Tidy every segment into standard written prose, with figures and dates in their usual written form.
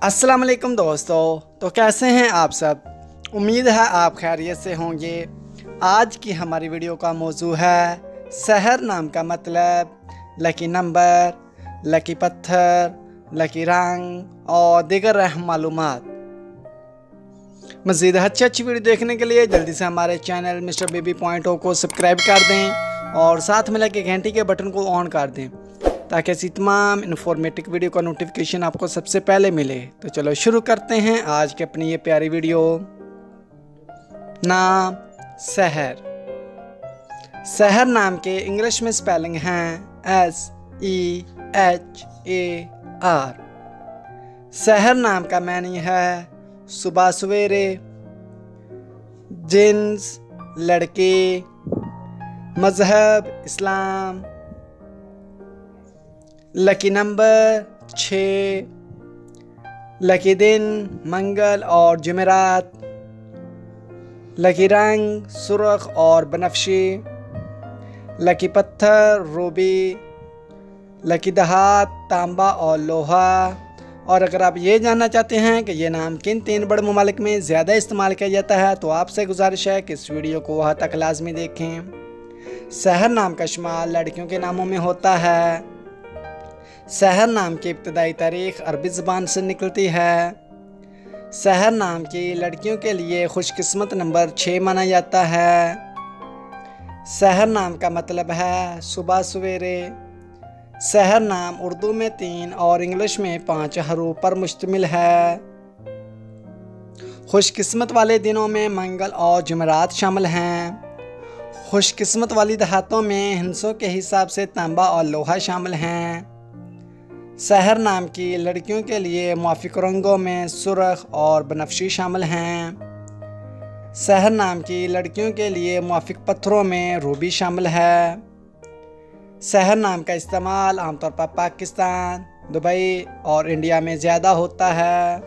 अस्सलाम वालेकुम दोस्तों। तो कैसे हैं आप सब? उम्मीद है आप खैरियत से होंगे। आज की हमारी वीडियो का मौजू है शहर नाम का मतलब, लकी नंबर, लकी पत्थर, लकी रंग और दीगर अहम मालूमात। मज़ीद अच्छी वीडियो देखने के लिए जल्दी से हमारे चैनल मिस्टर बेबी पॉइंट को सब्सक्राइब कर दें और साथ में लगे घंटी के बटन को ऑन कर दें ताकि ऐसी तमाम इन्फॉर्मेटिव वीडियो का नोटिफिकेशन आपको सबसे पहले मिले। तो चलो शुरू करते हैं आज की अपनी ये प्यारी वीडियो। नाम शहर। शहर नाम के इंग्लिश में स्पेलिंग हैं SEHAR। शहर नाम का मैनी है सुबह सवेरे, जिन्स लड़के, मजहब इस्लाम, लकी नंबर 6, लकी दिन मंगल और जुमेरात, लकी रंग सुर्ख और बनफशी, लकी पत्थर रूबी, लकी दहात तांबा और लोहा। और अगर आप ये जानना चाहते हैं कि ये नाम किन 3 बड़े ममालिक में ज़्यादा इस्तेमाल किया जाता है तो आपसे गुजारिश है कि इस वीडियो को वहाँ तक लाजमी देखें। शहर नाम का शुमार लड़कियों के नामों में होता है। शहर नाम की इब्तदाई तारीख अरबी ज़बान से निकलती है। शहर नाम की लड़कियों के लिए खुशकिस्मत नंबर 6 माना जाता है। शहर नाम का मतलब है सुबह सवेरे। शहर नाम उर्दू में 3 और इंग्लिश में 5 हरूफ पर मुश्तमिल है। खुशकिस्मत वाले दिनों में मंगल और जुमेरात शामिल हैं। खुशकिस्मत वाली दहातों में हिंसों के हिसाब से तांबा और लोहा शामिल हैं। शहर नाम की लड़कियों के लिए मुआफिक रंगों में सुर्ख और बनफशी शामिल हैं। शहर नाम की लड़कियों के लिए मुआफिक पत्थरों में रूबी शामिल है। शहर नाम का इस्तेमाल आमतौर पर पाकिस्तान, दुबई और इंडिया में ज़्यादा होता है।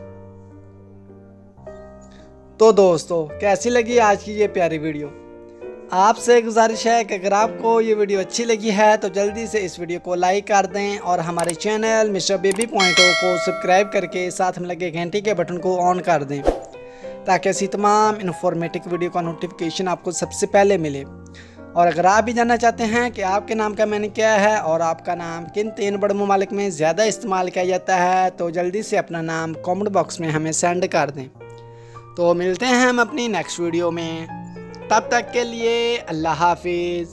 तो दोस्तों, कैसी लगी आज की ये प्यारी वीडियो? आपसे गुजारिश है कि अगर आपको ये वीडियो अच्छी लगी है तो जल्दी से इस वीडियो को लाइक कर दें और हमारे चैनल मिस्टर बेबी पॉइंट को सब्सक्राइब करके साथ में लगे घंटी के बटन को ऑन कर दें ताकि ऐसी तमाम इन्फॉर्मेटिव वीडियो का नोटिफिकेशन आपको सबसे पहले मिले। और अगर आप भी जानना चाहते हैं कि आपके नाम का मैंने क्या है और आपका नाम किन 3 बड़े ममालिक में ज़्यादा इस्तेमाल किया जाता है तो जल्दी से अपना नाम कमेंट बॉक्स में हमें सेंड कर दें। तो मिलते हैं हम अपनी नेक्स्ट वीडियो में, तब तक के लिए अल्लाह हाफिज़।